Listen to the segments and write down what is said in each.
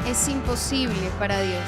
es imposible para Dios.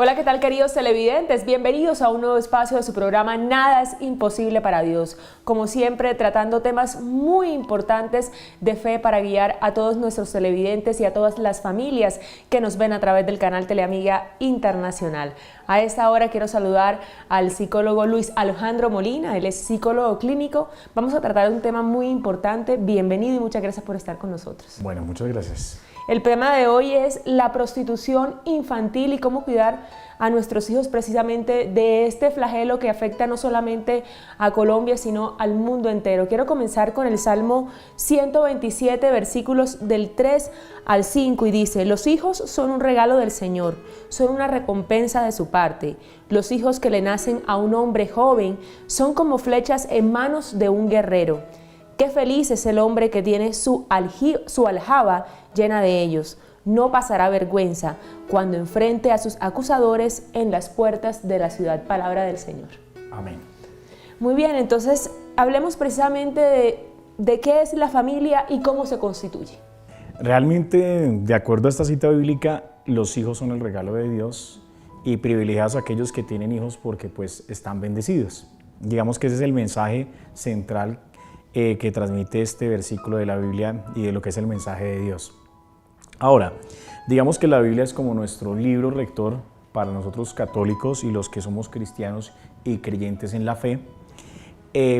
Hola, ¿qué tal, queridos televidentes? Bienvenidos a un nuevo espacio de su programa Nada es imposible para Dios. Como siempre, tratando temas muy importantes de fe para guiar a todos nuestros televidentes y a todas las familias que nos ven a través del canal Teleamiga Internacional. A esta hora quiero saludar al psicólogo Luis Alejandro Molina, él es psicólogo clínico. Vamos a tratar de un tema muy importante. Bienvenido y muchas gracias por estar con nosotros. Bueno, muchas gracias. El tema de hoy es la prostitución infantil y cómo cuidar a nuestros hijos precisamente de este flagelo que afecta no solamente a Colombia, sino al mundo entero. Quiero comenzar con el Salmo 127, versículos del 3 al 5, y dice: los hijos son un regalo del Señor, son una recompensa de su parte. Los hijos que le nacen a un hombre joven son como flechas en manos de un guerrero. Qué feliz es el hombre que tiene su aljaba llena de ellos. No pasará vergüenza cuando enfrente a sus acusadores en las puertas de la ciudad. Palabra del Señor. Amén. Muy bien, entonces hablemos precisamente de qué es la familia y cómo se constituye. Realmente, de acuerdo a esta cita bíblica, los hijos son el regalo de Dios y privilegiados aquellos que tienen hijos porque pues están bendecidos. Digamos que ese es el mensaje central que transmite este versículo de la Biblia y de lo que es el mensaje de Dios. Ahora, digamos que la Biblia es como nuestro libro rector para nosotros católicos y los que somos cristianos y creyentes en la fe,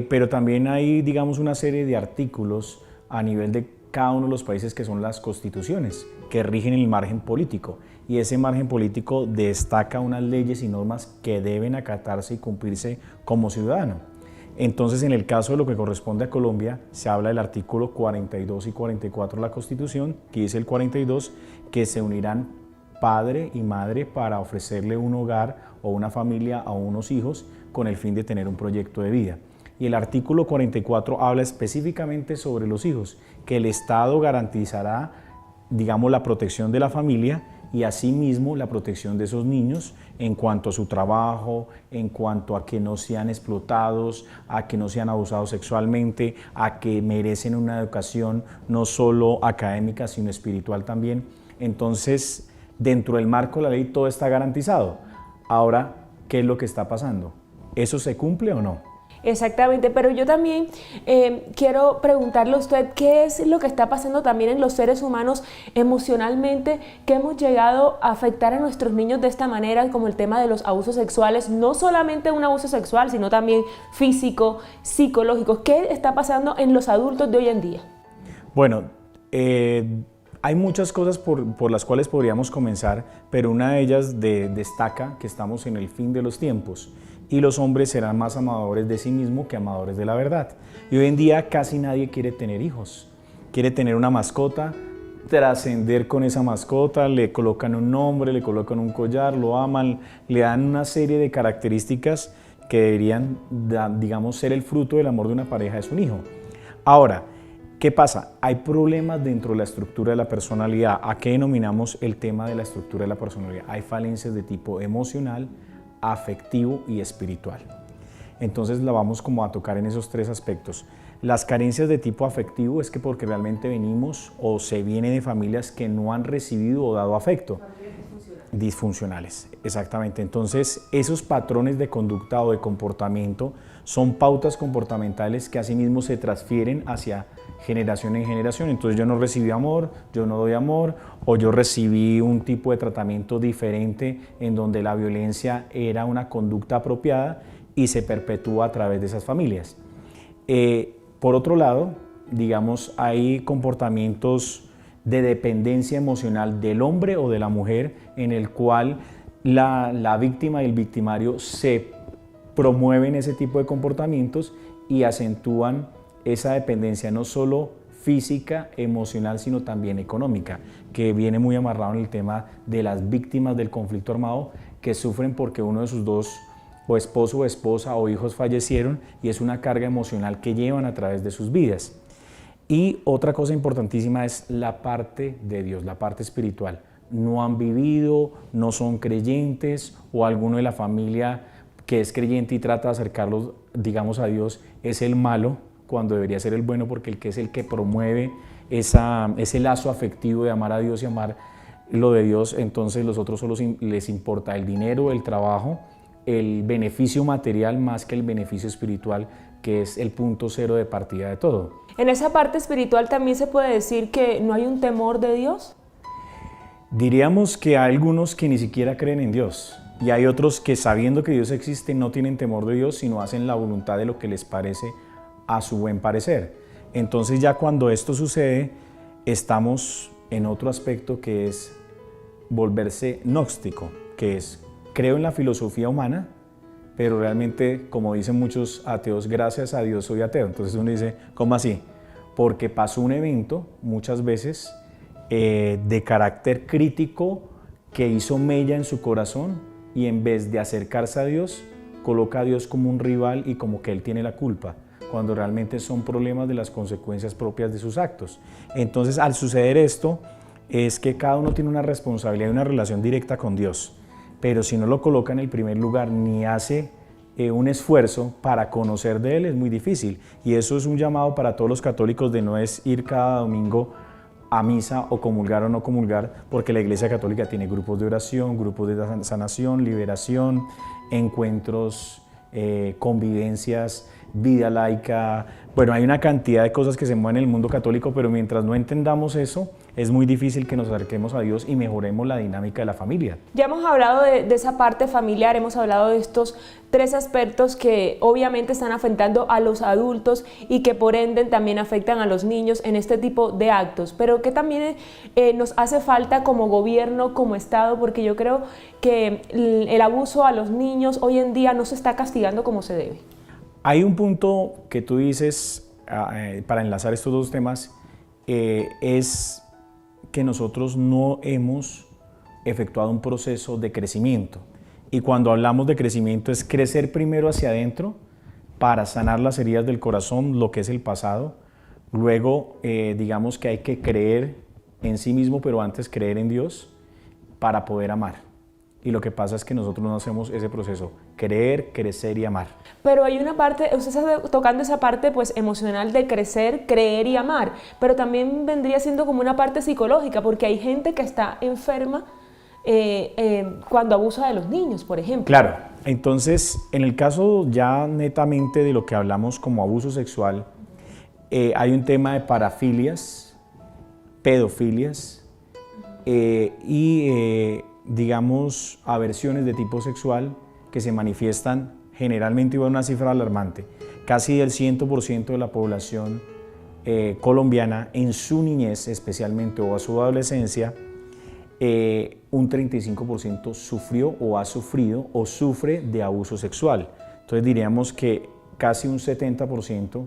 pero también hay, digamos, una serie de artículos a nivel de cada uno de los países que son las constituciones, que rigen el margen político, y ese margen político destaca unas leyes y normas que deben acatarse y cumplirse como ciudadano. Entonces, en el caso de lo que corresponde a Colombia, se habla del artículo 42 y 44 de la Constitución, que dice el 42, que se unirán padre y madre para ofrecerle un hogar o una familia a unos hijos con el fin de tener un proyecto de vida. Y el artículo 44 habla específicamente sobre los hijos, que el Estado garantizará, digamos, la protección de la familia y asimismo la protección de esos niños en cuanto a su trabajo, en cuanto a que no sean explotados, a que no sean abusados sexualmente, a que merecen una educación no solo académica, sino espiritual también. Entonces, dentro del marco de la ley todo está garantizado. Ahora, ¿qué es lo que está pasando? ¿Eso se cumple o no? Exactamente, pero yo también quiero preguntarle a usted qué es lo que está pasando también en los seres humanos emocionalmente, que hemos llegado a afectar a nuestros niños de esta manera, como el tema de los abusos sexuales, no solamente un abuso sexual, sino también físico, psicológico. ¿Qué está pasando en los adultos de hoy en día? Bueno, hay muchas cosas por las cuales podríamos comenzar, pero una de ellas destaca que estamos en el fin de los tiempos y los hombres serán más amadores de sí mismos que amadores de la verdad. Y hoy en día casi nadie quiere tener hijos, quiere tener una mascota, trascender con esa mascota, le colocan un nombre, le colocan un collar, lo aman, le dan una serie de características que deberían, digamos, ser el fruto del amor de una pareja, es un hijo. Ahora, ¿qué pasa? Hay problemas dentro de la estructura de la personalidad. ¿A qué denominamos el tema de la estructura de la personalidad? Hay falencias de tipo emocional, afectivo y espiritual. Entonces la vamos como a tocar en esos tres aspectos. Las carencias de tipo afectivo es que porque realmente venimos o se viene de familias que no han recibido o dado afecto. Disfuncionales, exactamente. Entonces esos patrones de conducta o de comportamiento son pautas comportamentales que asimismo se transfieren hacia generación en generación. Entonces yo no recibí amor, yo no doy amor, o yo recibí un tipo de tratamiento diferente en donde la violencia era una conducta apropiada y se perpetúa a través de esas familias. Por otro lado, digamos, hay comportamientos de dependencia emocional del hombre o de la mujer en el cual la víctima y el victimario se promueven ese tipo de comportamientos y acentúan esa dependencia no solo física, emocional, sino también económica, que viene muy amarrado en el tema de las víctimas del conflicto armado que sufren porque uno de sus dos, o esposo o esposa o hijos fallecieron, y es una carga emocional que llevan a través de sus vidas. Y otra cosa importantísima es la parte de Dios, la parte espiritual. No han vivido, no son creyentes, o alguno de la familia que es creyente y trata de acercarlos, digamos, a Dios, es el malo, cuando debería ser el bueno, porque el que es el que promueve ese lazo afectivo de amar a Dios y amar lo de Dios, entonces los otros solo les importa el dinero, el trabajo, el beneficio material más que el beneficio espiritual, que es el punto cero de partida de todo. En esa parte espiritual también se puede decir que no hay un temor de Dios. Diríamos que hay algunos que ni siquiera creen en Dios y hay otros que sabiendo que Dios existe no tienen temor de Dios, sino hacen la voluntad de lo que les parece a su buen parecer. Entonces ya cuando esto sucede, estamos en otro aspecto que es volverse gnóstico, que es creo en la filosofía humana, pero realmente, como dicen muchos ateos, gracias a Dios soy ateo. Entonces uno dice, ¿cómo así? Porque pasó un evento, muchas veces, de carácter crítico que hizo mella en su corazón y en vez de acercarse a Dios, coloca a Dios como un rival y como que Él tiene la culpa, cuando realmente son problemas de las consecuencias propias de sus actos. Entonces, al suceder esto, es que cada uno tiene una responsabilidad y una relación directa con Dios, pero si no lo coloca en el primer lugar ni hace un esfuerzo para conocer de Él, es muy difícil. Y eso es un llamado para todos los católicos de no es ir cada domingo a misa o comulgar o no comulgar, porque la Iglesia Católica tiene grupos de oración, grupos de sanación, liberación, encuentros, convivencias, vida laica. Bueno, hay una cantidad de cosas que se mueven en el mundo católico, pero mientras no entendamos eso, es muy difícil que nos acerquemos a Dios y mejoremos la dinámica de la familia. Ya hemos hablado de esa parte familiar, hemos hablado de estos tres aspectos que obviamente están afectando a los adultos y que por ende también afectan a los niños en este tipo de actos, pero que también nos hace falta como gobierno, como Estado, porque yo creo que el abuso a los niños hoy en día no se está castigando como se debe. Hay un punto que tú dices, para enlazar estos dos temas, es que nosotros no hemos efectuado un proceso de crecimiento. Y cuando hablamos de crecimiento es crecer primero hacia adentro para sanar las heridas del corazón, lo que es el pasado. Luego, digamos que hay que creer en sí mismo, pero antes creer en Dios para poder amar. Y lo que pasa es que nosotros no hacemos ese proceso, creer, crecer y amar. Pero hay una parte, usted está tocando esa parte pues emocional de crecer, creer y amar, pero también vendría siendo como una parte psicológica, porque hay gente que está enferma cuando abusa de los niños, por ejemplo. Claro, entonces en el caso ya netamente de lo que hablamos como abuso sexual, hay un tema de parafilias, pedofilias digamos, aversiones de tipo sexual que se manifiestan generalmente, y una cifra alarmante, casi del 100% de la población colombiana en su niñez especialmente o a su adolescencia, un 35% sufrió o ha sufrido o sufre de abuso sexual. Entonces diríamos que casi un 70%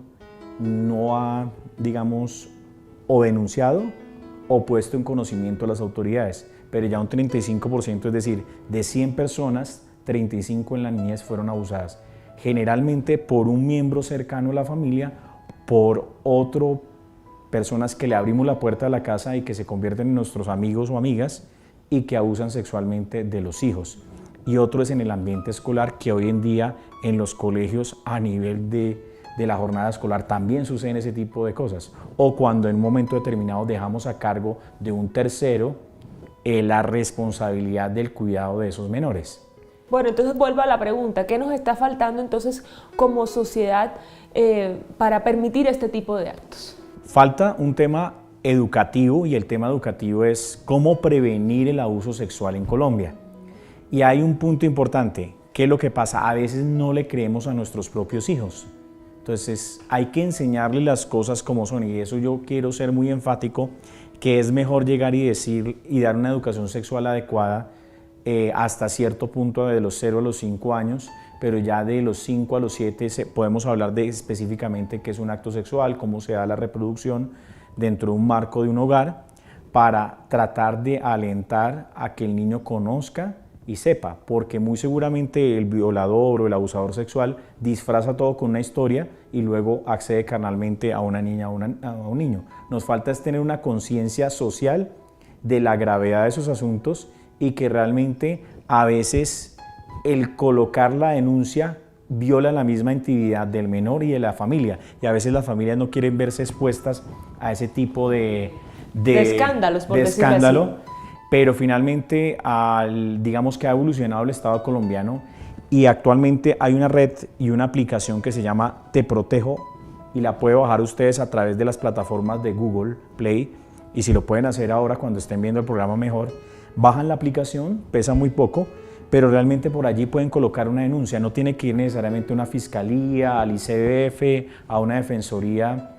no ha, digamos, o denunciado o puesto en conocimiento a las autoridades, pero ya un 35%, es decir, de 100 personas, 35 en la niñez fueron abusadas, generalmente por un miembro cercano a la familia, por otro, personas que le abrimos la puerta de la casa y que se convierten en nuestros amigos o amigas y que abusan sexualmente de los hijos. Y otro es en el ambiente escolar, que hoy en día en los colegios a nivel de la jornada escolar también suceden ese tipo de cosas, o cuando en un momento determinado dejamos a cargo de un tercero la responsabilidad del cuidado de esos menores. Bueno, entonces vuelvo a la pregunta, ¿qué nos está faltando entonces como sociedad para permitir este tipo de actos? Falta un tema educativo, y el tema educativo es cómo prevenir el abuso sexual en Colombia. Y hay un punto importante, ¿qué es lo que pasa? A veces no le creemos a nuestros propios hijos. Entonces hay que enseñarles las cosas como son, y eso yo quiero ser muy enfático, que es mejor llegar y decir y dar una educación sexual adecuada hasta cierto punto, de los 0 a los 5 años, pero ya de los 5 a los 7 podemos hablar de específicamente qué es un acto sexual, cómo se da la reproducción dentro de un marco de un hogar, para tratar de alentar a que el niño conozca y sepa, porque muy seguramente el violador o el abusador sexual disfraza todo con una historia y luego accede carnalmente a una niña o a un niño. Nos falta es tener una conciencia social de la gravedad de esos asuntos, y que realmente a veces el colocar la denuncia viola la misma intimidad del menor y de la familia. Y a veces las familias no quieren verse expuestas a ese tipo de escándalos, por de decirlo escándalo, así. pero finalmente digamos que ha evolucionado el Estado colombiano y actualmente hay una red y una aplicación que se llama Te Protejo y la pueden bajar ustedes a través de las plataformas de Google Play, y si lo pueden hacer ahora cuando estén viendo el programa mejor, bajan la aplicación, pesa muy poco, pero realmente por allí pueden colocar una denuncia, no tiene que ir necesariamente a una fiscalía, al ICBF, a una defensoría,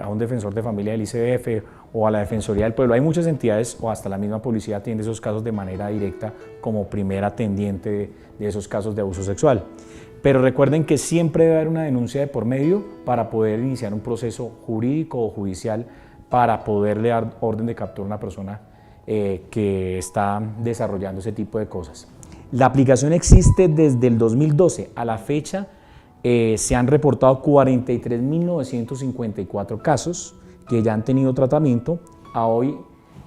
a un defensor de familia del ICBF o a la Defensoría del Pueblo. Hay muchas entidades o hasta la misma policía atiende esos casos de manera directa como primera atendiente de esos casos de abuso sexual. Pero recuerden que siempre debe haber una denuncia de por medio para poder iniciar un proceso jurídico o judicial para poderle dar orden de captura a una persona que está desarrollando ese tipo de cosas. La aplicación existe desde el 2012. A la fecha se han reportado 43.954 casos que ya han tenido tratamiento. A hoy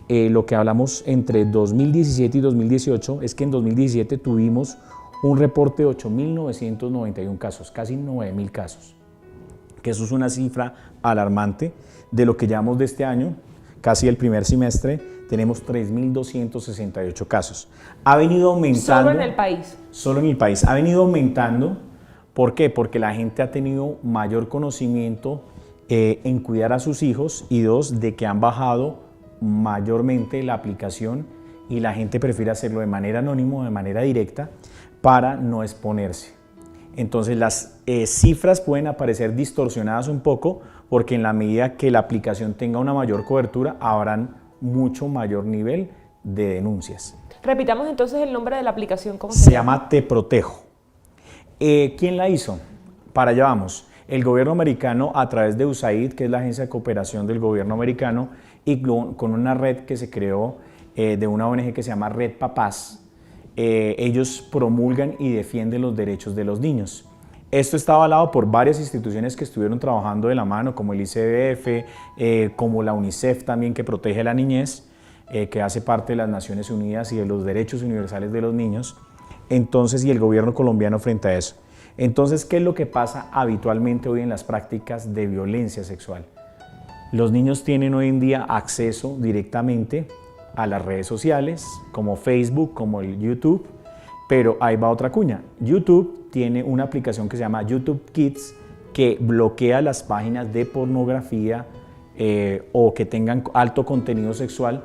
lo que hablamos entre 2017 y 2018 es que en 2017 tuvimos un reporte de 8.991 casos, casi 9.000 casos, que eso es una cifra alarmante. De lo que llevamos de este año, casi el primer semestre, tenemos 3.268 casos. Ha venido aumentando. Solo en el país. Solo en el país. Ha venido aumentando. ¿Por qué? Porque la gente ha tenido mayor conocimiento en cuidar a sus hijos y dos, de que han bajado mayormente la aplicación y la gente prefiere hacerlo de manera anónima, de manera directa, para no exponerse. Entonces las cifras pueden aparecer distorsionadas un poco porque en la medida que la aplicación tenga una mayor cobertura, habrán mucho mayor nivel de denuncias. Repitamos entonces el nombre de la aplicación, ¿cómo Se llama Te Protejo. ¿Quién la hizo? Para allá vamos. El gobierno americano, a través de USAID, que es la agencia de cooperación del gobierno americano, y con una red que se creó de una ONG que se llama Red Papás, ellos promulgan y defienden los derechos de los niños. Esto está avalado por varias instituciones que estuvieron trabajando de la mano, como el ICBF, como la UNICEF también, que protege a la niñez, que hace parte de las Naciones Unidas y de los derechos universales de los niños. Entonces, y el gobierno colombiano frente a eso. Entonces, ¿qué es lo que pasa habitualmente hoy en las prácticas de violencia sexual? Los niños tienen hoy en día acceso directamente a las redes sociales, como Facebook, como el YouTube, pero ahí va otra cuña. YouTube tiene una aplicación que se llama YouTube Kids, que bloquea las páginas de pornografía o que tengan alto contenido sexual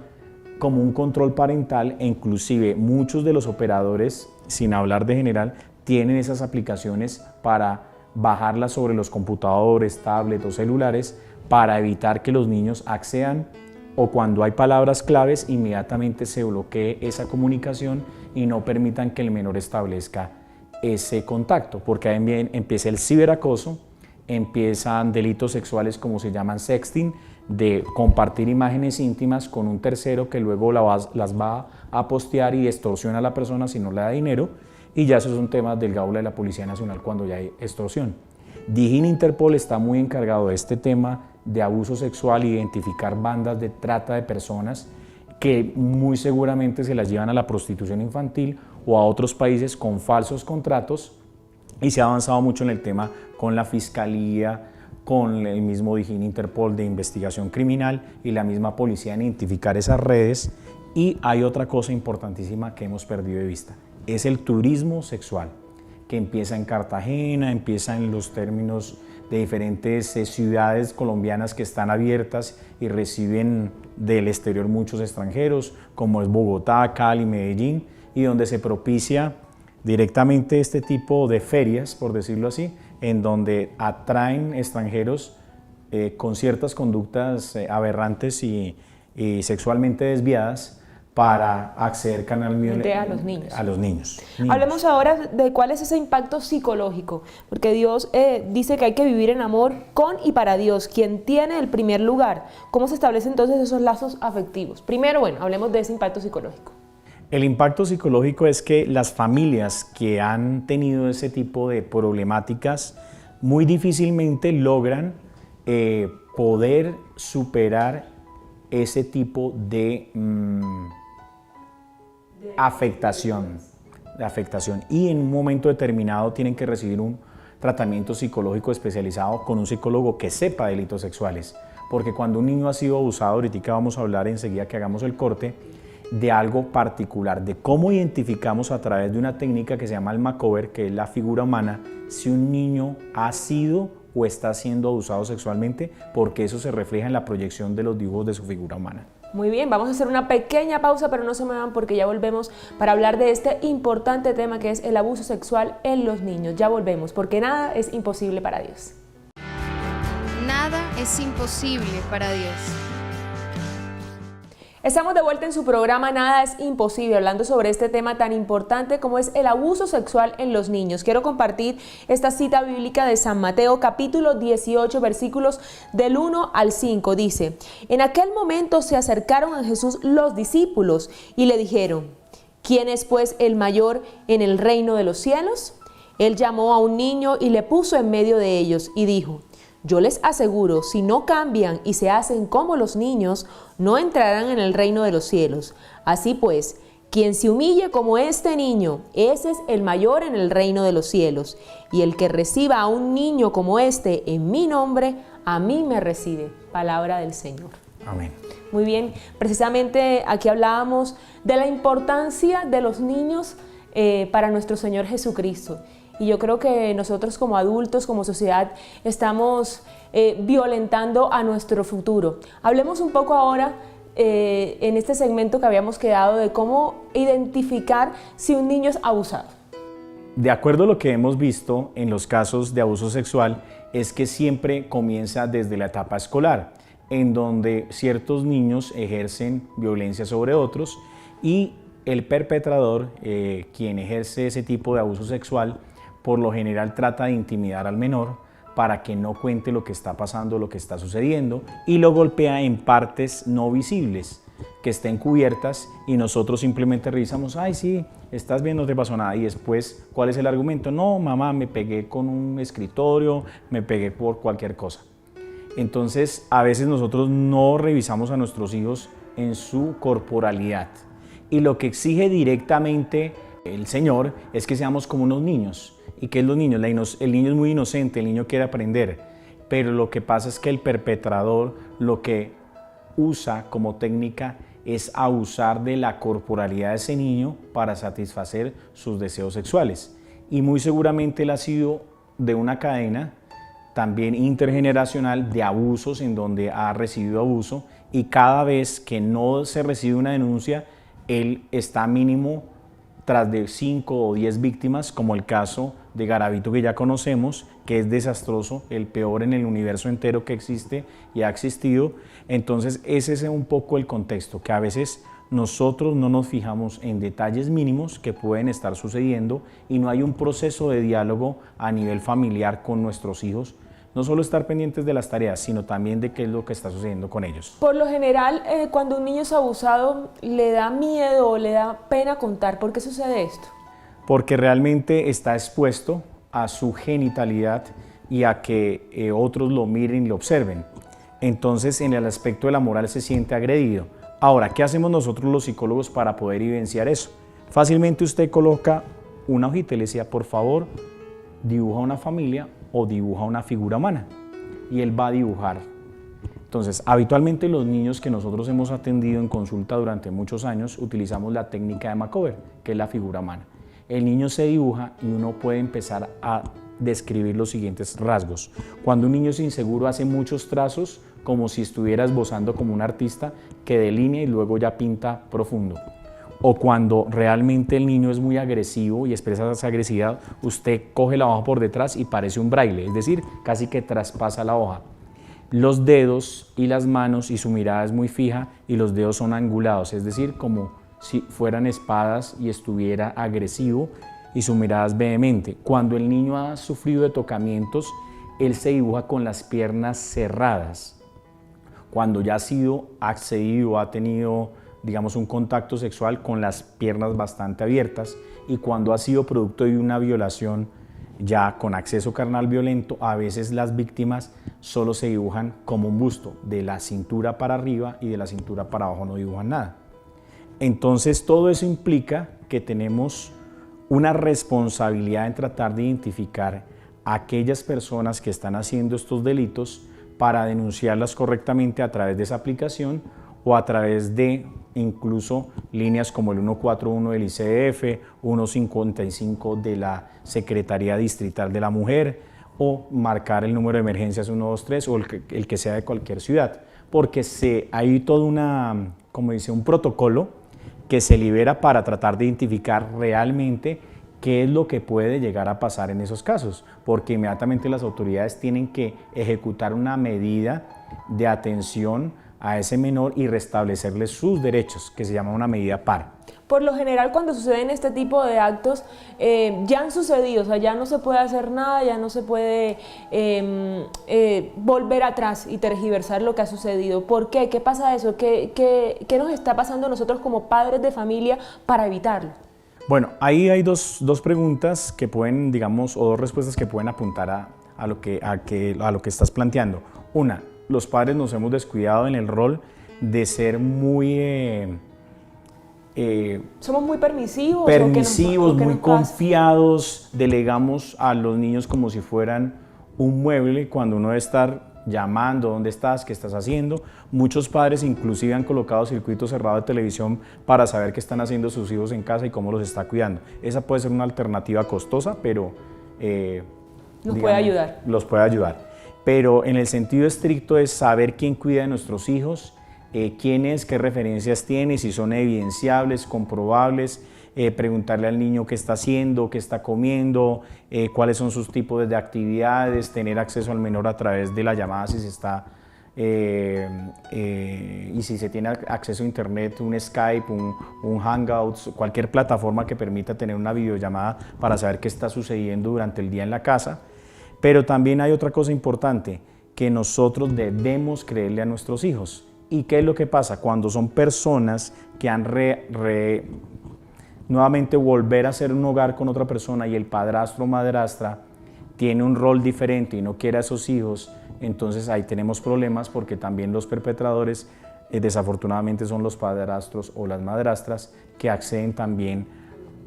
como un control parental, e inclusive muchos de los operadores, sin hablar de general, tienen esas aplicaciones para bajarlas sobre los computadores, tablets o celulares para evitar que los niños accedan, o cuando hay palabras claves inmediatamente se bloquee esa comunicación y no permitan que el menor establezca ese contacto, porque ahí empieza el ciberacoso, empiezan delitos sexuales como se llaman sexting, de compartir imágenes íntimas con un tercero que luego las va a postear y extorsiona a la persona si no le da dinero, y ya esos son temas del Gaula de la Policía Nacional cuando ya hay extorsión. DIJÍN Interpol está muy encargado de este tema de abuso sexual, identificar bandas de trata de personas que muy seguramente se las llevan a la prostitución infantil o a otros países con falsos contratos, y se ha avanzado mucho en el tema con la Fiscalía, con el mismo DIJÍN Interpol de investigación criminal y la misma policía en identificar esas redes. Y hay otra cosa importantísima que hemos perdido de vista, es el turismo sexual, que empieza en Cartagena, empieza en los términos de diferentes ciudades colombianas que están abiertas y reciben del exterior muchos extranjeros, como es Bogotá, Cali, Medellín, y donde se propicia directamente este tipo de ferias, por decirlo así, en donde atraen extranjeros con ciertas conductas aberrantes y sexualmente desviadas para acceder canalmente a los niños. A los niños. Hablemos ahora de cuál es ese impacto psicológico, porque Dios dice que hay que vivir en amor con y para Dios, quien tiene el primer lugar. ¿Cómo se establecen entonces esos lazos afectivos? Primero, bueno, hablemos de ese impacto psicológico. El impacto psicológico es que las familias que han tenido ese tipo de problemáticas muy difícilmente logran poder superar ese tipo de afectación, de afectación y en un momento determinado tienen que recibir un tratamiento psicológico especializado con un psicólogo que sepa delitos sexuales. Porque cuando un niño ha sido abusado, ahorita vamos a hablar enseguida que hagamos el corte, de algo particular, de cómo identificamos a través de una técnica que se llama el makeover, que es la figura humana, si un niño ha sido o está siendo abusado sexualmente, porque eso se refleja en la proyección de los dibujos de su figura humana. Muy bien, vamos a hacer una pequeña pausa, pero no se muevan porque ya volvemos para hablar de este importante tema que es el abuso sexual en los niños. Ya volvemos, porque nada es imposible para Dios. Nada es imposible para Dios. Estamos de vuelta en su programa Nada es Imposible, hablando sobre este tema tan importante como es el abuso sexual en los niños. Quiero compartir esta cita bíblica de San Mateo, capítulo 18, versículos del 1 al 5. Dice: En aquel momento se acercaron a Jesús los discípulos y le dijeron: ¿Quién es pues el mayor en el reino de los cielos? Él llamó a un niño y le puso en medio de ellos y dijo: Yo les aseguro, si no cambian y se hacen como los niños, no entrarán en el reino de los cielos. Así pues, quien se humille como este niño, ese es el mayor en el reino de los cielos. Y el que reciba a un niño como este en mi nombre, a mí me recibe. Palabra del Señor. Amén. Muy bien, precisamente aquí hablábamos de la importancia de los niños para nuestro Señor Jesucristo. Y yo creo que nosotros como adultos, como sociedad, estamos violentando a nuestro futuro. Hablemos un poco ahora en este segmento que habíamos quedado de cómo identificar si un niño es abusado. De acuerdo a lo que hemos visto en los casos de abuso sexual, es que siempre comienza desde la etapa escolar, en donde ciertos niños ejercen violencia sobre otros y el perpetrador, quien ejerce ese tipo de abuso sexual, por lo general trata de intimidar al menor para que no cuente lo que está pasando, lo que está sucediendo, y lo golpea en partes no visibles, que estén cubiertas, y nosotros simplemente revisamos: ay, sí, estás bien, no te pasó nada. Y después, ¿cuál es el argumento? No, mamá, me pegué con un escritorio, me pegué por cualquier cosa. Entonces, a veces nosotros no revisamos a nuestros hijos en su corporalidad, y lo que exige directamente el Señor es que seamos como unos niños. ¿Y qué es los niños? El niño es muy inocente, el niño quiere aprender, pero lo que pasa es que el perpetrador lo que usa como técnica es abusar de la corporalidad de ese niño para satisfacer sus deseos sexuales. Y muy seguramente él ha sido de una cadena también intergeneracional de abusos en donde ha recibido abuso, y cada vez que no se recibe una denuncia, él está mínimo tras de 5 o 10 víctimas, como el caso de Garavito que ya conocemos, que es desastroso, el peor en el universo entero que existe y ha existido. Entonces ese es un poco el contexto, que a veces nosotros no nos fijamos en detalles mínimos que pueden estar sucediendo y no hay un proceso de diálogo a nivel familiar con nuestros hijos. No solo estar pendientes de las tareas, sino también de qué es lo que está sucediendo con ellos. Por lo general, cuando un niño es abusado, le da miedo o le da pena contar. ¿Por qué sucede esto? Porque realmente está expuesto a su genitalidad y a que otros lo miren y lo observen. Entonces, en el aspecto de la moral se siente agredido. Ahora, ¿qué hacemos nosotros los psicólogos para poder evidenciar eso? Fácilmente usted coloca una hojita y le decía: por favor, dibuja una familia o dibuja una figura humana, y él va a dibujar. Entonces, habitualmente los niños que nosotros hemos atendido en consulta durante muchos años utilizamos la técnica de makeover, que es la figura humana. El niño se dibuja y uno puede empezar a describir los siguientes rasgos. Cuando un niño es inseguro, hace muchos trazos como si estuviera esbozando como un artista que delinea y luego ya pinta profundo. O cuando realmente el niño es muy agresivo y expresa esa agresividad, usted coge la hoja por detrás y parece un braille, es decir, casi que traspasa la hoja. Los dedos y las manos y su mirada es muy fija y los dedos son angulados, es decir, como si fueran espadas y estuviera agresivo, y su mirada es vehemente. Cuando el niño ha sufrido de tocamientos, él se dibuja con las piernas cerradas. Cuando ya ha sido accedido, ha tenido, digamos, un contacto sexual, con las piernas bastante abiertas, y cuando ha sido producto de una violación ya con acceso carnal violento, a veces las víctimas solo se dibujan como un busto, de la cintura para arriba, y de la cintura para abajo no dibujan nada. Entonces todo eso implica que tenemos una responsabilidad en tratar de identificar a aquellas personas que están haciendo estos delitos para denunciarlas correctamente a través de esa aplicación o a través de incluso líneas como el 141 del ICF, 155 de la Secretaría Distrital de la Mujer, o marcar el número de emergencias 123 o el que sea de cualquier ciudad, porque hay todo un protocolo que se libera para tratar de identificar realmente qué es lo que puede llegar a pasar en esos casos, porque inmediatamente las autoridades tienen que ejecutar una medida de atención a ese menor y restablecerle sus derechos, que se llama una medida par. Por lo general, cuando suceden este tipo de actos, ya han sucedido, o sea, ya no se puede hacer nada, ya no se puede volver atrás y tergiversar lo que ha sucedido. ¿Por qué? ¿Qué pasa eso? ¿Qué nos está pasando a nosotros como padres de familia para evitarlo? Bueno, ahí hay dos preguntas que pueden, digamos, o dos respuestas que pueden apuntar a lo que estás planteando. Una, los padres nos hemos descuidado en el rol de ser muy... ¿Somos muy permisivos? Muy confiados, delegamos a los niños como si fueran un mueble cuando uno debe estar llamando, ¿dónde estás? ¿Qué estás haciendo? Muchos padres inclusive han colocado circuitos cerrados de televisión para saber qué están haciendo sus hijos en casa y cómo los está cuidando. Esa puede ser una alternativa costosa, pero puede ayudar. Los puede ayudar. Pero en el sentido estricto es saber quién cuida de nuestros hijos, quién es, qué referencias tiene, si son evidenciables, comprobables, preguntarle al niño qué está haciendo, qué está comiendo, cuáles son sus tipos de actividades, tener acceso al menor a través de la llamada si se está, y si se tiene acceso a internet, un Skype, un Hangouts, cualquier plataforma que permita tener una videollamada para saber qué está sucediendo durante el día en la casa. Pero también hay otra cosa importante, que nosotros debemos creerle a nuestros hijos. ¿Y qué es lo que pasa? Cuando son personas que han nuevamente volver a ser un hogar con otra persona y el padrastro o madrastra tiene un rol diferente y no quiere a esos hijos, entonces ahí tenemos problemas porque también los perpetradores desafortunadamente son los padrastros o las madrastras que acceden también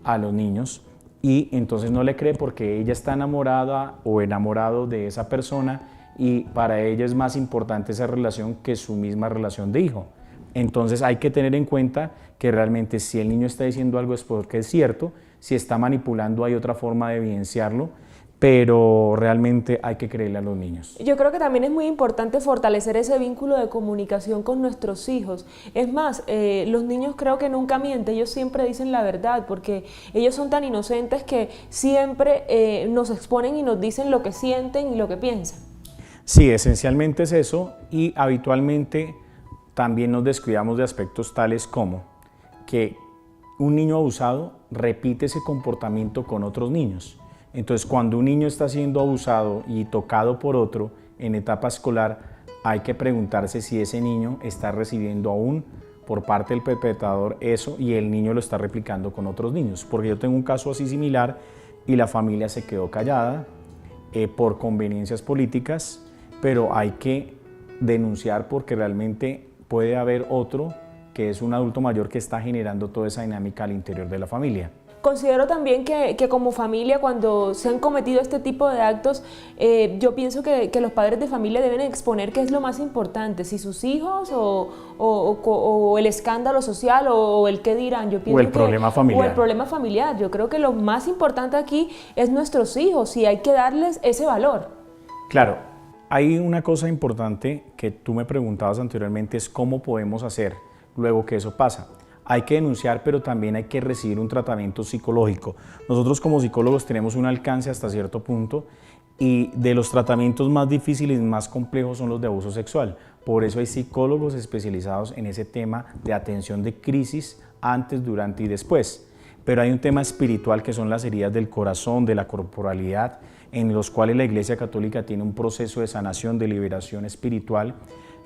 a los niños y entonces no le cree porque ella está enamorada o enamorado de esa persona y para ella es más importante esa relación que su misma relación de hijo. Entonces hay que tener en cuenta que realmente si el niño está diciendo algo es porque es cierto, si está manipulando hay otra forma de evidenciarlo, pero realmente hay que creerle a los niños. Yo creo que también es muy importante fortalecer ese vínculo de comunicación con nuestros hijos. Es más, los niños creo que nunca mienten, ellos siempre dicen la verdad, porque ellos son tan inocentes que siempre nos exponen y nos dicen lo que sienten y lo que piensan. Sí, esencialmente es eso y habitualmente también nos descuidamos de aspectos tales como que un niño abusado repite ese comportamiento con otros niños. Entonces, cuando un niño está siendo abusado y tocado por otro en etapa escolar, hay que preguntarse si ese niño está recibiendo aún por parte del perpetrador eso y el niño lo está replicando con otros niños. Porque yo tengo un caso así similar y la familia se quedó callada por conveniencias políticas, pero hay que denunciar porque realmente puede haber otro que es un adulto mayor que está generando toda esa dinámica al interior de la familia. Considero también que como familia, cuando se han cometido este tipo de actos, yo pienso que los padres de familia deben exponer qué es lo más importante, si sus hijos o el escándalo social o el qué dirán. Yo pienso problema familiar. O el problema familiar. Yo creo que lo más importante aquí es nuestros hijos y hay que darles ese valor. Claro, hay una cosa importante que tú me preguntabas anteriormente, es cómo podemos hacer luego que eso pasa. Hay que denunciar, pero también hay que recibir un tratamiento psicológico. Nosotros como psicólogos tenemos un alcance hasta cierto punto y de los tratamientos más difíciles y más complejos son los de abuso sexual. Por eso hay psicólogos especializados en ese tema de atención de crisis antes, durante y después. Pero hay un tema espiritual que son las heridas del corazón, de la corporalidad, en los cuales la Iglesia Católica tiene un proceso de sanación, de liberación espiritual,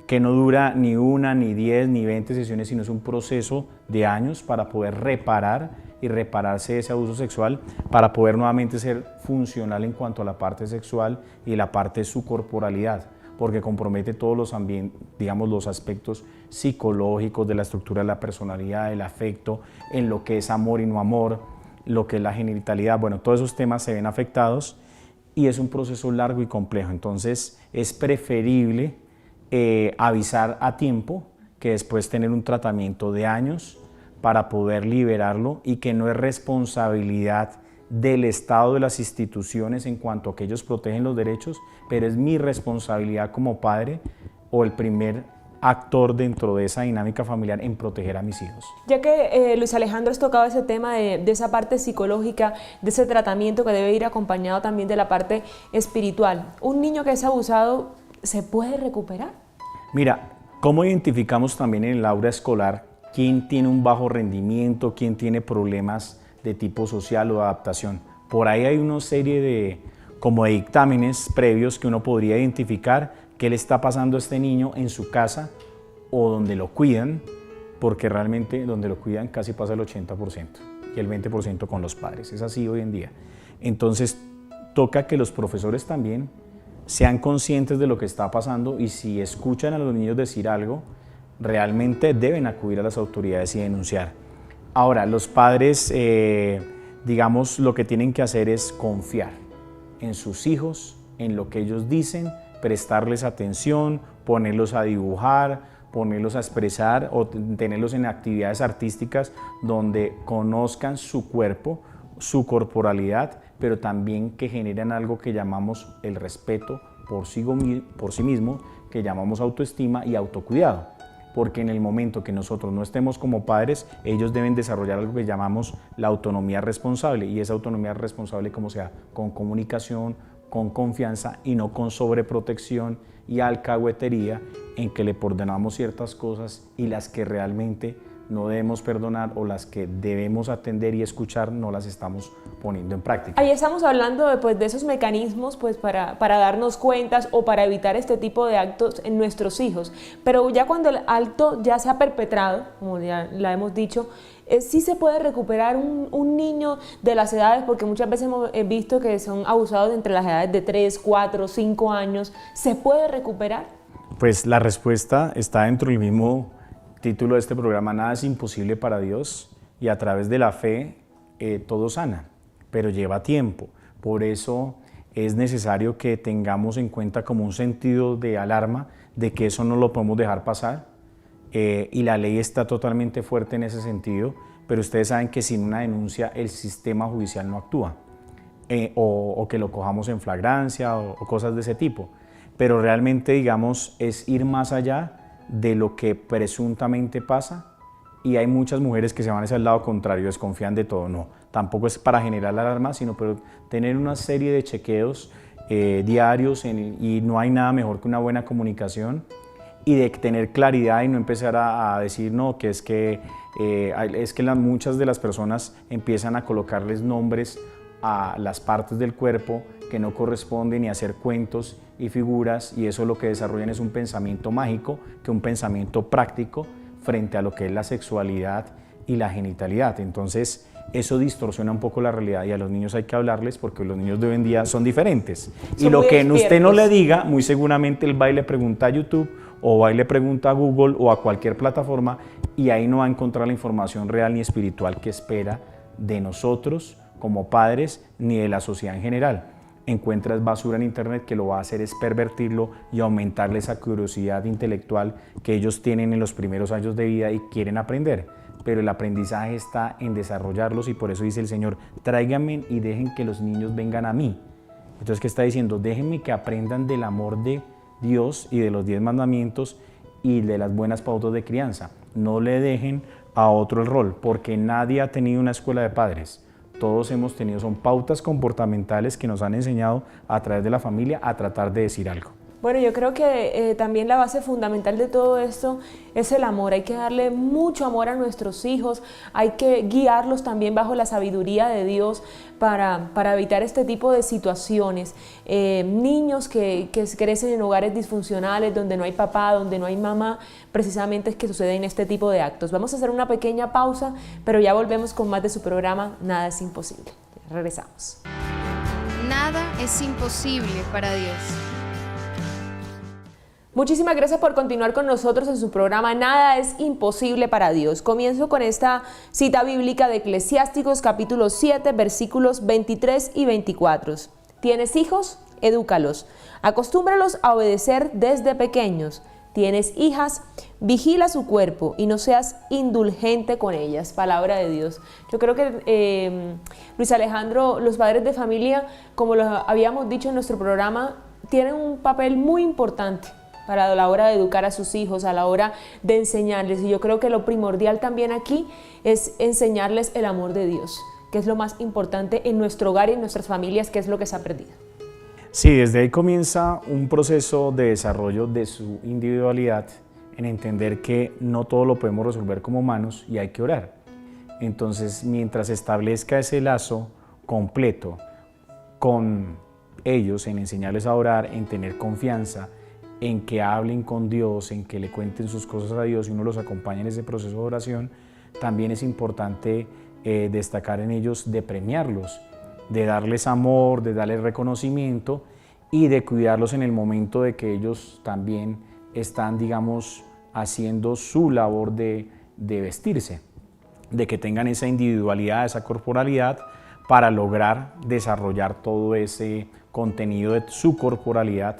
que no dura ni 1, ni 10, ni 20 sesiones, sino es un proceso de años para poder reparar y repararse de ese abuso sexual, para poder nuevamente ser funcional en cuanto a la parte sexual y la parte de su corporalidad, porque compromete todos los digamos, los aspectos psicológicos de la estructura de la personalidad, del afecto, en lo que es amor y no amor, lo que es la genitalidad, bueno, todos esos temas se ven afectados y es un proceso largo y complejo. Entonces es preferible avisar a tiempo que después tener un tratamiento de años para poder liberarlo, y que no es responsabilidad del Estado, de las instituciones en cuanto a que ellos protegen los derechos, pero es mi responsabilidad como padre o el primer actor dentro de esa dinámica familiar en proteger a mis hijos. Ya que Luis Alejandro has tocado ese tema de esa parte psicológica, de ese tratamiento que debe ir acompañado también de la parte espiritual, ¿un niño que es abusado se puede recuperar? Mira, ¿cómo identificamos también en el aula escolar quién tiene un bajo rendimiento, quién tiene problemas de tipo social o de adaptación? Por ahí hay una serie de dictámenes previos que uno podría identificar qué le está pasando a este niño en su casa o donde lo cuidan, porque realmente donde lo cuidan casi pasa el 80% y el 20% con los padres. Es así hoy en día. Entonces toca que los profesores también sean conscientes de lo que está pasando, y si escuchan a los niños decir algo, realmente deben acudir a las autoridades y denunciar. Ahora, los padres, digamos, lo que tienen que hacer es confiar en sus hijos, en lo que ellos dicen, prestarles atención, ponerlos a dibujar, ponerlos a expresar o tenerlos en actividades artísticas donde conozcan su cuerpo, su corporalidad, pero también que generan algo que llamamos el respeto por sí mismo, que llamamos autoestima y autocuidado. Porque en el momento que nosotros no estemos como padres, ellos deben desarrollar algo que llamamos la autonomía responsable, y esa autonomía responsable, como sea, con comunicación, con confianza y no con sobreprotección y alcahuetería, en que le perdonamos ciertas cosas y las que realmente no debemos perdonar, o las que debemos atender y escuchar, no las estamos poniendo en práctica. Ahí estamos hablando de esos mecanismos para darnos cuentas o para evitar este tipo de actos en nuestros hijos. Pero ya cuando el acto ya se ha perpetrado, como ya la hemos dicho, sí se puede recuperar un niño de las edades, porque muchas veces hemos visto que son abusados entre las edades de 3, 4, 5 años. ¿Se puede recuperar? Pues la respuesta está dentro del mismo título de este programa: nada es imposible para Dios, y a través de la fe todo sana, pero lleva tiempo. Por eso es necesario que tengamos en cuenta como un sentido de alarma de que eso no lo podemos dejar pasar, y la ley está totalmente fuerte en ese sentido, pero ustedes saben que sin una denuncia el sistema judicial no actúa, o que lo cojamos en flagrancia o cosas de ese tipo. Pero realmente, digamos, es ir más allá de lo que presuntamente pasa, y hay muchas mujeres que se van hacia el lado contrario, desconfían de todo. No, tampoco es para generar la alarma, sino pero tener una serie de chequeos diarios, y no hay nada mejor que una buena comunicación y de tener claridad, y no empezar a decir no, que muchas de las personas empiezan a colocarles nombres a las partes del cuerpo que no corresponden, y hacer cuentos y figuras, y eso lo que desarrollan es un pensamiento mágico que un pensamiento práctico frente a lo que es la sexualidad y la genitalidad. Entonces eso distorsiona un poco la realidad, y a los niños hay que hablarles, porque los niños de hoy en día son diferentes. Y lo que usted no le diga, muy seguramente él va y le pregunta a YouTube, o va y le pregunta a Google o a cualquier plataforma, y ahí no va a encontrar la información real ni espiritual que espera de nosotros como padres, ni de la sociedad en general. Encuentras basura en internet que lo va a hacer es pervertirlo y aumentarle esa curiosidad intelectual que ellos tienen en los primeros años de vida y quieren aprender. Pero el aprendizaje está en desarrollarlos, y por eso dice el Señor: tráiganme y dejen que los niños vengan a mí. Entonces, ¿qué está diciendo? Déjenme que aprendan del amor de Dios y de los 10 mandamientos y de las buenas pautas de crianza. No le dejen a otro el rol, porque nadie ha tenido una escuela de padres. Todos hemos tenido, son pautas comportamentales que nos han enseñado a través de la familia a tratar de decir algo. Bueno, yo creo que también la base fundamental de todo esto es el amor. Hay que darle mucho amor a nuestros hijos, hay que guiarlos también bajo la sabiduría de Dios para evitar este tipo de situaciones. Niños que crecen en hogares disfuncionales, donde no hay papá, donde no hay mamá, precisamente es que suceden este tipo de actos. Vamos a hacer una pequeña pausa, pero ya volvemos con más de su programa Nada es Imposible. Regresamos. Nada es imposible para Dios. Muchísimas gracias por continuar con nosotros en su programa Nada es imposible para Dios. Comienzo con esta cita bíblica de Eclesiásticos capítulo 7, versículos 23 y 24. ¿Tienes hijos? Edúcalos. Acostúmbralos a obedecer desde pequeños. ¿Tienes hijas? Vigila su cuerpo y no seas indulgente con ellas. Palabra de Dios. Yo creo que, Luis Alejandro, los padres de familia, como lo habíamos dicho en nuestro programa, tienen un papel muy importante para la hora de educar a sus hijos, a la hora de enseñarles. Y yo creo que lo primordial también aquí es enseñarles el amor de Dios, que es lo más importante en nuestro hogar y en nuestras familias, que es lo que se ha perdido. Sí, desde ahí comienza un proceso de desarrollo de su individualidad, en entender que no todo lo podemos resolver como humanos y hay que orar. Entonces, mientras establezca ese lazo completo con ellos, en enseñarles a orar, en tener confianza, en que hablen con Dios, en que le cuenten sus cosas a Dios y uno los acompañe en ese proceso de oración, también es importante destacar en ellos de premiarlos, de darles amor, de darles reconocimiento y de cuidarlos en el momento de que ellos también están, digamos, haciendo su labor de vestirse, de que tengan esa individualidad, esa corporalidad para lograr desarrollar todo ese contenido de su corporalidad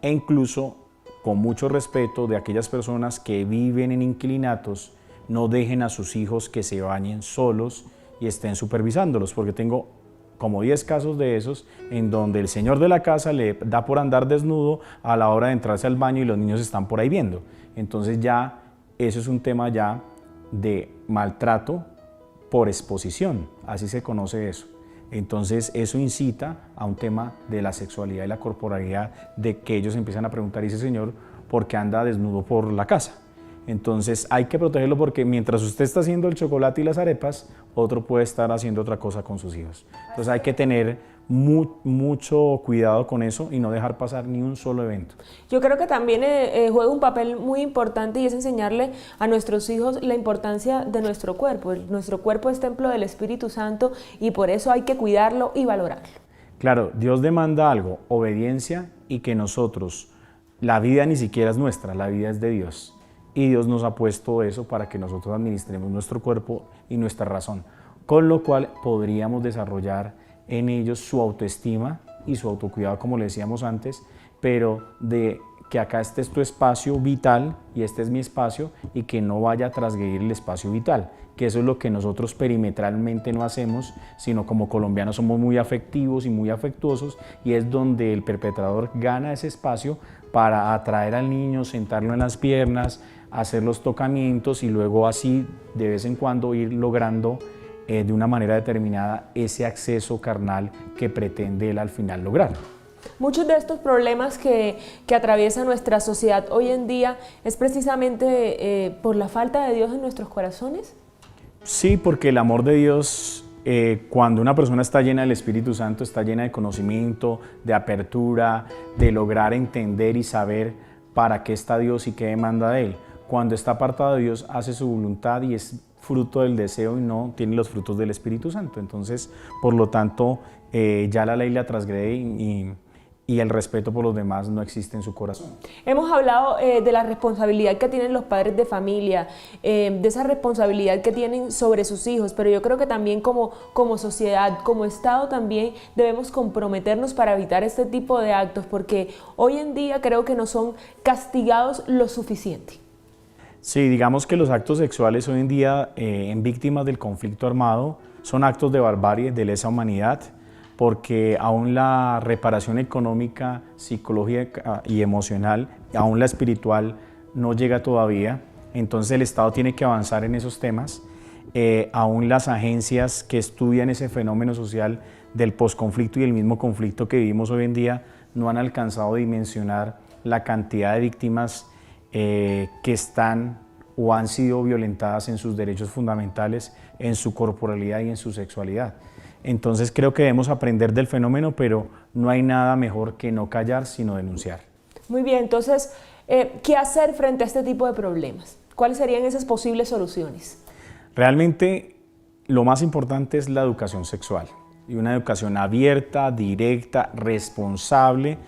e incluso con mucho respeto de aquellas personas que viven en inquilinatos, no dejen a sus hijos que se bañen solos y estén supervisándolos, porque tengo como 10 casos de esos en donde el señor de la casa le da por andar desnudo a la hora de entrarse al baño y los niños están por ahí viendo. Entonces ya eso es un tema ya de maltrato por exposición, así se conoce eso. Entonces eso incita a un tema de la sexualidad y la corporalidad, de que ellos empiezan a preguntar, ese señor, ¿por qué anda desnudo por la casa? Entonces hay que protegerlo porque mientras usted está haciendo el chocolate y las arepas, otro puede estar haciendo otra cosa con sus hijos. Entonces hay que tener mucho cuidado con eso y no dejar pasar ni un solo evento. Yo creo que también juega un papel muy importante y es enseñarle a nuestros hijos la importancia de nuestro cuerpo. Nuestro cuerpo es templo del Espíritu Santo y por eso hay que cuidarlo y valorarlo. Claro, Dios demanda algo, obediencia y que nosotros, la vida ni siquiera es nuestra, la vida es de Dios. Y Dios nos ha puesto eso para que nosotros administremos nuestro cuerpo y nuestra razón, con lo cual podríamos desarrollar en ellos su autoestima y su autocuidado, como le decíamos antes, pero de que acá este es tu espacio vital y este es mi espacio y que no vaya a transgredir el espacio vital, que eso es lo que nosotros perimetralmente no hacemos, sino como colombianos somos muy afectivos y muy afectuosos y es donde el perpetrador gana ese espacio para atraer al niño, sentarlo en las piernas, hacer los tocamientos y luego así de vez en cuando ir logrando de una manera determinada ese acceso carnal que pretende él al final lograr. Muchos de estos problemas que atraviesa nuestra sociedad hoy en día es precisamente por la falta de Dios en nuestros corazones. Sí, porque el amor de Dios, cuando una persona está llena del Espíritu Santo, está llena de conocimiento, de apertura, de lograr entender y saber para qué está Dios y qué demanda de Él. Cuando está apartado de Dios, hace su voluntad y es fruto del deseo y no tiene los frutos del Espíritu Santo. Entonces, por lo tanto, ya la ley la transgrede y el respeto por los demás no existe en su corazón. Hemos hablado de la responsabilidad que tienen los padres de familia, de esa responsabilidad que tienen sobre sus hijos, pero yo creo que también como sociedad, como Estado también debemos comprometernos para evitar este tipo de actos, porque hoy en día creo que no son castigados lo suficiente. Sí, digamos que los actos sexuales hoy en día en víctimas del conflicto armado son actos de barbarie, de lesa humanidad, porque aún la reparación económica, psicológica y emocional, aún la espiritual, no llega todavía. Entonces el Estado tiene que avanzar en esos temas. Aún las agencias que estudian ese fenómeno social del posconflicto y el mismo conflicto que vivimos hoy en día no han alcanzado a dimensionar la cantidad de víctimas que están o han sido violentadas en sus derechos fundamentales, en su corporalidad y en su sexualidad. Entonces creo que debemos aprender del fenómeno, pero no hay nada mejor que no callar, sino denunciar. Muy bien, entonces, ¿qué hacer frente a este tipo de problemas? ¿Cuáles serían esas posibles soluciones? Realmente lo más importante es la educación sexual y una educación abierta, directa, responsable,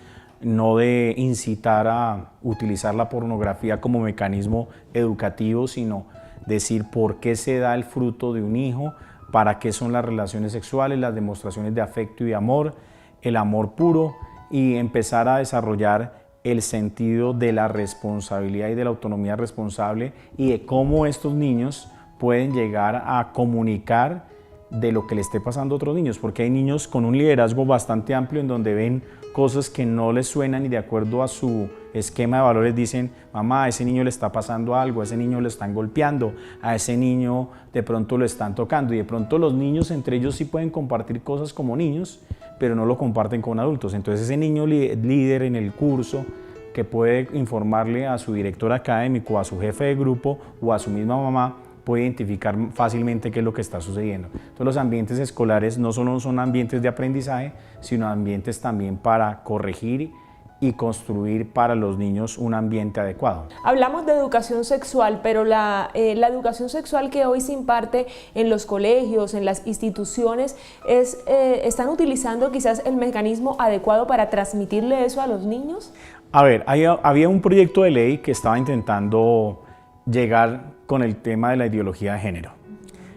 no de incitar a utilizar la pornografía como mecanismo educativo, sino decir por qué se da el fruto de un hijo, para qué son las relaciones sexuales, las demostraciones de afecto y amor, el amor puro, y empezar a desarrollar el sentido de la responsabilidad y de la autonomía responsable y de cómo estos niños pueden llegar a comunicar de lo que le esté pasando a otros niños, porque hay niños con un liderazgo bastante amplio en donde ven cosas que no les suenan y de acuerdo a su esquema de valores dicen: mamá, a ese niño le está pasando algo, a ese niño lo están golpeando, a ese niño de pronto lo están tocando, y de pronto los niños entre ellos sí pueden compartir cosas como niños, pero no lo comparten con adultos. Entonces ese niño líder en el curso que puede informarle a su director académico, a su jefe de grupo o a su misma mamá, puede identificar fácilmente qué es lo que está sucediendo. Entonces los ambientes escolares no solo son ambientes de aprendizaje, sino ambientes también para corregir y construir para los niños un ambiente adecuado. Hablamos de educación sexual, pero la educación sexual que hoy se imparte en los colegios, en las instituciones, ¿están utilizando quizás el mecanismo adecuado para transmitirle eso a los niños? A ver, había un proyecto de ley que estaba intentando llegar con el tema de la ideología de género.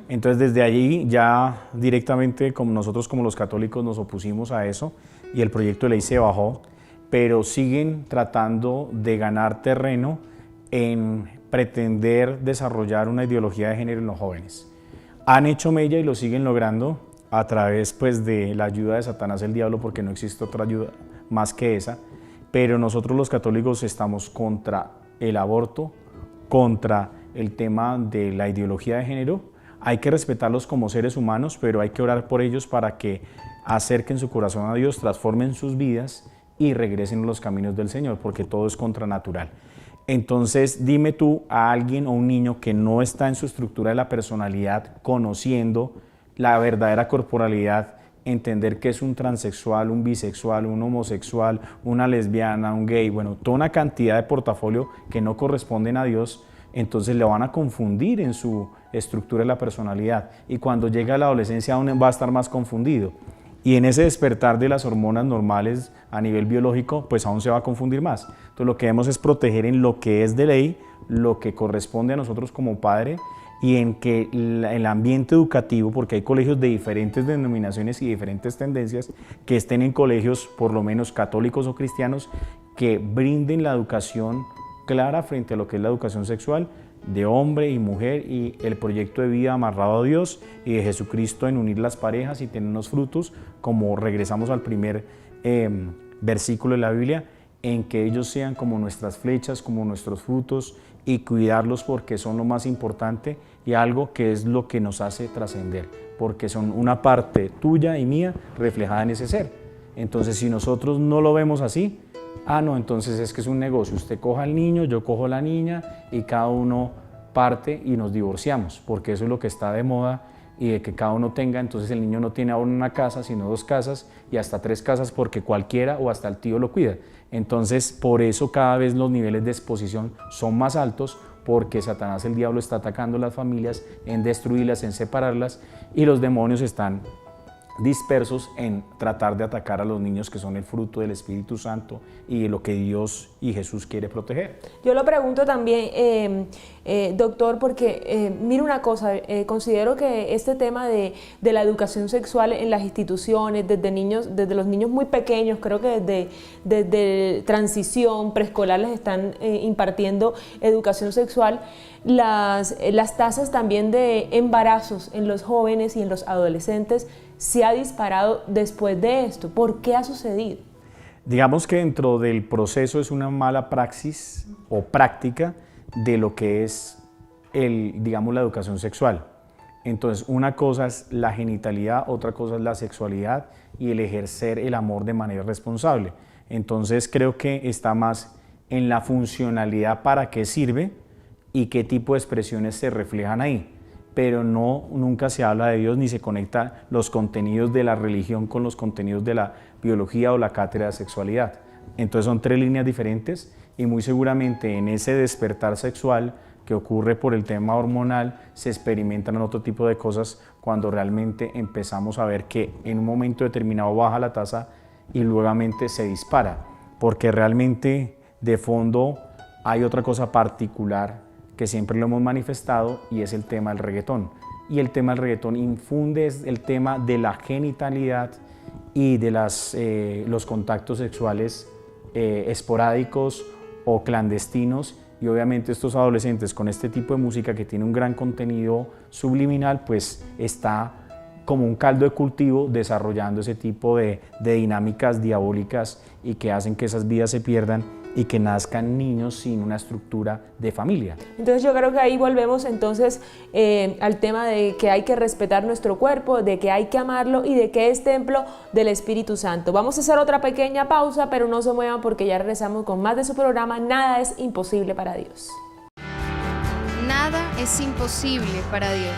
Entonces desde allí ya directamente como nosotros como los católicos nos opusimos a eso y el proyecto de ley se bajó, pero siguen tratando de ganar terreno en pretender desarrollar una ideología de género en los jóvenes. Han hecho mella y lo siguen logrando a través pues, de la ayuda de Satanás el diablo, porque no existe otra ayuda más que esa, pero nosotros los católicos estamos contra el aborto, contra el tema de la ideología de género. Hay que respetarlos como seres humanos, pero hay que orar por ellos para que acerquen su corazón a Dios, transformen sus vidas y regresen a los caminos del Señor, porque todo es contranatural. Entonces, dime tú a alguien o un niño que no está en su estructura de la personalidad, conociendo la verdadera corporalidad, entender que es un transexual, un bisexual, un homosexual, una lesbiana, un gay, bueno, toda una cantidad de portafolio que no corresponden a Dios, entonces le van a confundir en su estructura de la personalidad, y cuando llega a la adolescencia aún va a estar más confundido. Y en ese despertar de las hormonas normales a nivel biológico, pues aún se va a confundir más. Entonces lo que debemos es proteger en lo que es de ley, lo que corresponde a nosotros como padre, y en que el ambiente educativo, porque hay colegios de diferentes denominaciones y diferentes tendencias, que estén en colegios por lo menos católicos o cristianos, que brinden la educación clara frente a lo que es la educación sexual de hombre y mujer, y el proyecto de vida amarrado a Dios y de Jesucristo en unir las parejas y tener unos frutos, como regresamos al primer versículo de la Biblia, en que ellos sean como nuestras flechas, como nuestros frutos, y cuidarlos porque son lo más importante y algo que es lo que nos hace trascender, porque son una parte tuya y mía reflejada en ese ser. Entonces si nosotros no lo vemos así, no, entonces es que es un negocio, usted coja al niño, yo cojo la niña y cada uno parte y nos divorciamos, porque eso es lo que está de moda, y de que cada uno tenga, entonces el niño no tiene ahora una casa, sino 2 casas y hasta 3 casas, porque cualquiera o hasta el tío lo cuida. Entonces por eso cada vez los niveles de exposición son más altos, porque Satanás el diablo está atacando las familias, en destruirlas, en separarlas, y los demonios están dispersos en tratar de atacar a los niños, que son el fruto del Espíritu Santo y lo que Dios y Jesús quiere proteger. Yo lo pregunto también, doctor, porque mira una cosa, considero que este tema de la educación sexual en las instituciones, desde los niños muy pequeños, creo que desde transición preescolar les están impartiendo educación sexual, las tasas también de embarazos en los jóvenes y en los adolescentes se ha disparado después de esto. ¿Por qué ha sucedido? Digamos que dentro del proceso es una mala praxis o práctica de lo que es digamos, la educación sexual. Entonces, una cosa es la genitalidad, otra cosa es la sexualidad y el ejercer el amor de manera responsable. Entonces, creo que está más en la funcionalidad, para qué sirve y qué tipo de expresiones se reflejan ahí. Pero nunca se habla de Dios ni se conecta los contenidos de la religión con los contenidos de la biología o la cátedra de sexualidad. Entonces son 3 líneas diferentes, y muy seguramente en ese despertar sexual que ocurre por el tema hormonal se experimentan otro tipo de cosas, cuando realmente empezamos a ver que en un momento determinado baja la tasa y luego se dispara. porque realmente de fondo hay otra cosa particular que siempre lo hemos manifestado y es el tema del reggaetón. Y el tema del reggaetón infunde el tema de la genitalidad y de los contactos sexuales esporádicos o clandestinos, y obviamente estos adolescentes con este tipo de música que tiene un gran contenido subliminal, pues está como un caldo de cultivo desarrollando ese tipo de dinámicas diabólicas y que hacen que esas vidas se pierdan y que nazcan niños sin una estructura de familia. Entonces yo creo que ahí volvemos entonces al tema de que hay que respetar nuestro cuerpo, de que hay que amarlo y de que es templo del Espíritu Santo. Vamos a hacer otra pequeña pausa, pero no se muevan porque ya regresamos con más de su programa Nada es imposible para Dios. Nada es imposible para Dios.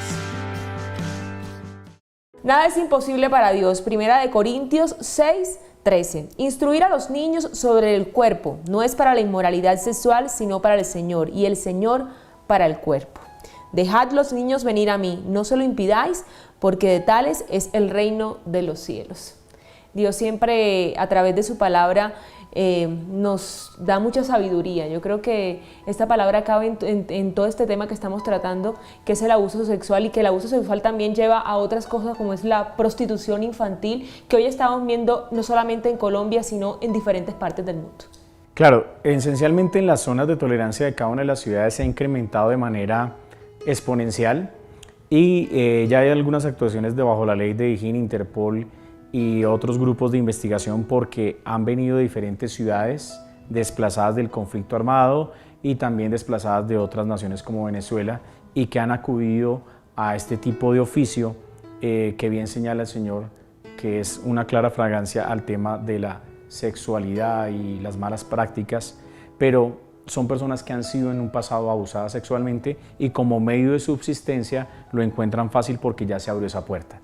Nada es imposible para Dios. Primera de Corintios 6:13. Instruir a los niños sobre el cuerpo no es para la inmoralidad sexual, sino para el Señor, y el Señor para el cuerpo. Dejad los niños venir a mí, no se lo impidáis, porque de tales es el reino de los cielos. Dios siempre a través de su palabra nos da mucha sabiduría. Yo creo que esta palabra cabe en todo este tema que estamos tratando, que es el abuso sexual, y que el abuso sexual también lleva a otras cosas como es la prostitución infantil, que hoy estamos viendo no solamente en Colombia, sino en diferentes partes del mundo. Claro, esencialmente en las zonas de tolerancia de cada una de las ciudades se ha incrementado de manera exponencial y ya hay algunas actuaciones bajo la ley de IGIN, Interpol y otros grupos de investigación porque han venido de diferentes ciudades desplazadas del conflicto armado y también desplazadas de otras naciones como Venezuela y que han acudido a este tipo de oficio que bien señala el Señor, que es una clara fragancia al tema de la sexualidad y las malas prácticas, pero son personas que han sido en un pasado abusadas sexualmente y como medio de subsistencia lo encuentran fácil porque ya se abrió esa puerta.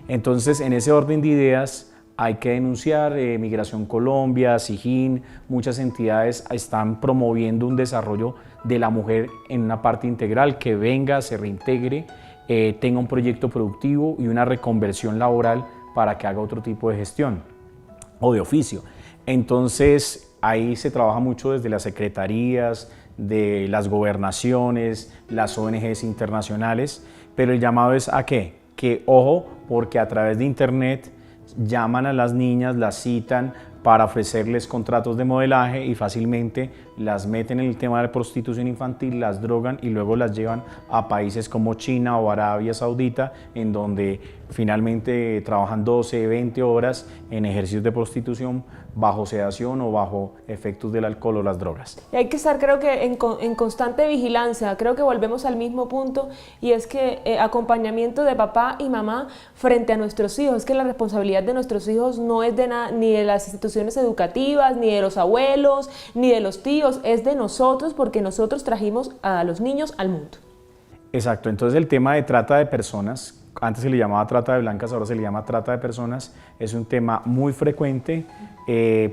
Entonces, en ese orden de ideas hay que denunciar. Migración Colombia, SIGIN, muchas entidades están promoviendo un desarrollo de la mujer en una parte integral, que venga, se reintegre, tenga un proyecto productivo y una reconversión laboral para que haga otro tipo de gestión o de oficio. Entonces, ahí se trabaja mucho desde las secretarías, de las gobernaciones, las ONGs internacionales, pero el llamado es ¿a qué? Que ojo, porque a través de internet llaman a las niñas, las citan para ofrecerles contratos de modelaje y fácilmente las meten en el tema de la prostitución infantil, las drogan y luego las llevan a países como China o Arabia Saudita, en donde finalmente trabajan 12, 20 horas en ejercicios de prostitución bajo sedación o bajo efectos del alcohol o las drogas. Y hay que estar, creo que, en constante vigilancia. Creo que volvemos al mismo punto, y es que acompañamiento de papá y mamá frente a nuestros hijos. Es que la responsabilidad de nuestros hijos no es de ni de las instituciones educativas, ni de los abuelos, ni de los tíos, es de nosotros, porque nosotros trajimos a los niños al mundo. Exacto, entonces el tema de trata de personas, antes se le llamaba trata de blancas, ahora se le llama trata de personas, es un tema muy frecuente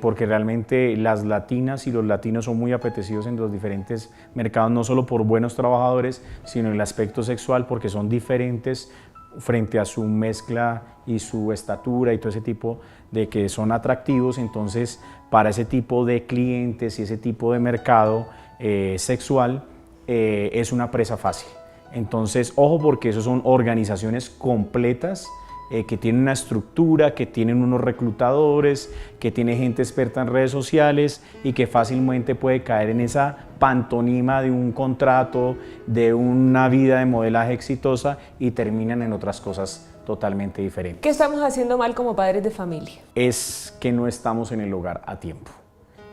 porque realmente las latinas y los latinos son muy apetecidos en los diferentes mercados, no solo por buenos trabajadores, sino en el aspecto sexual, porque son diferentes frente a su mezcla y su estatura y todo ese tipo de que son atractivos. Entonces, para ese tipo de clientes y ese tipo de mercado sexual es una presa fácil. Entonces, ojo, porque esos son organizaciones completas que tienen una estructura, que tienen unos reclutadores, que tiene gente experta en redes sociales y que fácilmente puede caer en esa pantomima de un contrato, de una vida de modelaje exitosa y terminan en otras cosas totalmente diferentes. ¿Qué estamos haciendo mal como padres de familia? Es que no estamos en el hogar a tiempo.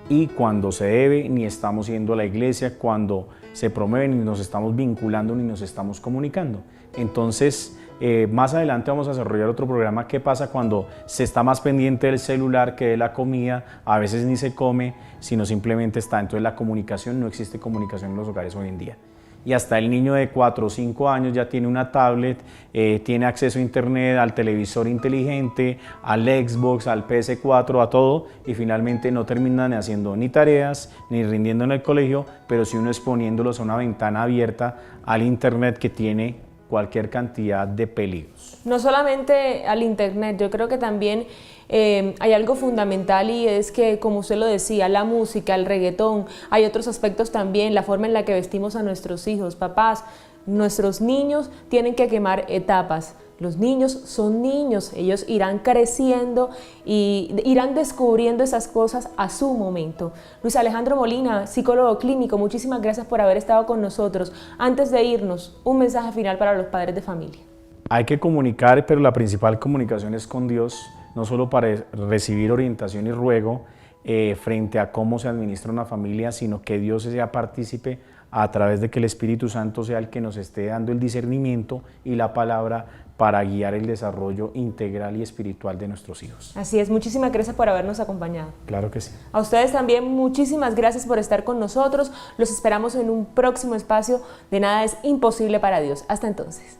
Y cuando se debe, ni estamos yendo a la iglesia, cuando se promueven, ni nos estamos vinculando, ni nos estamos comunicando. Entonces, más adelante vamos a desarrollar otro programa. ¿Qué pasa cuando se está más pendiente del celular que de la comida? A veces ni se come, sino simplemente está. Entonces la comunicación, no existe comunicación en los hogares hoy en día. Y hasta el niño de 4 o 5 años ya tiene una tablet, tiene acceso a internet, al televisor inteligente, al Xbox, al PS4, a todo, y finalmente no terminan haciendo ni tareas, ni rindiendo en el colegio, pero sí uno exponiéndolos a una ventana abierta al internet que tiene cualquier cantidad de peligros. No solamente al internet, yo creo que también hay algo fundamental y es que, como usted lo decía, la música, el reggaetón, hay otros aspectos también, la forma en la que vestimos a nuestros hijos. Papás, nuestros niños tienen que quemar etapas. Los niños son niños, ellos irán creciendo y irán descubriendo esas cosas a su momento. Luis Alejandro Molina, psicólogo clínico, muchísimas gracias por haber estado con nosotros. Antes de irnos, un mensaje final para los padres de familia. Hay que comunicar, pero la principal comunicación es con Dios, no solo para recibir orientación y ruego frente a cómo se administra una familia, sino que Dios sea partícipe a través de que el Espíritu Santo sea el que nos esté dando el discernimiento y la palabra para guiar el desarrollo integral y espiritual de nuestros hijos. Así es, muchísimas gracias por habernos acompañado. Claro que sí. A ustedes también muchísimas gracias por estar con nosotros. Los esperamos en un próximo espacio de Nada es imposible para Dios. Hasta entonces.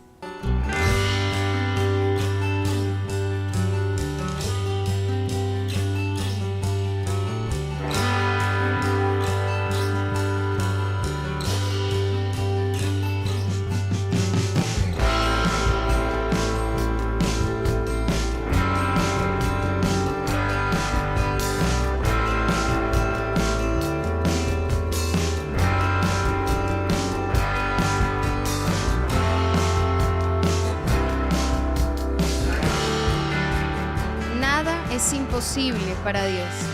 Nada es imposible para Dios.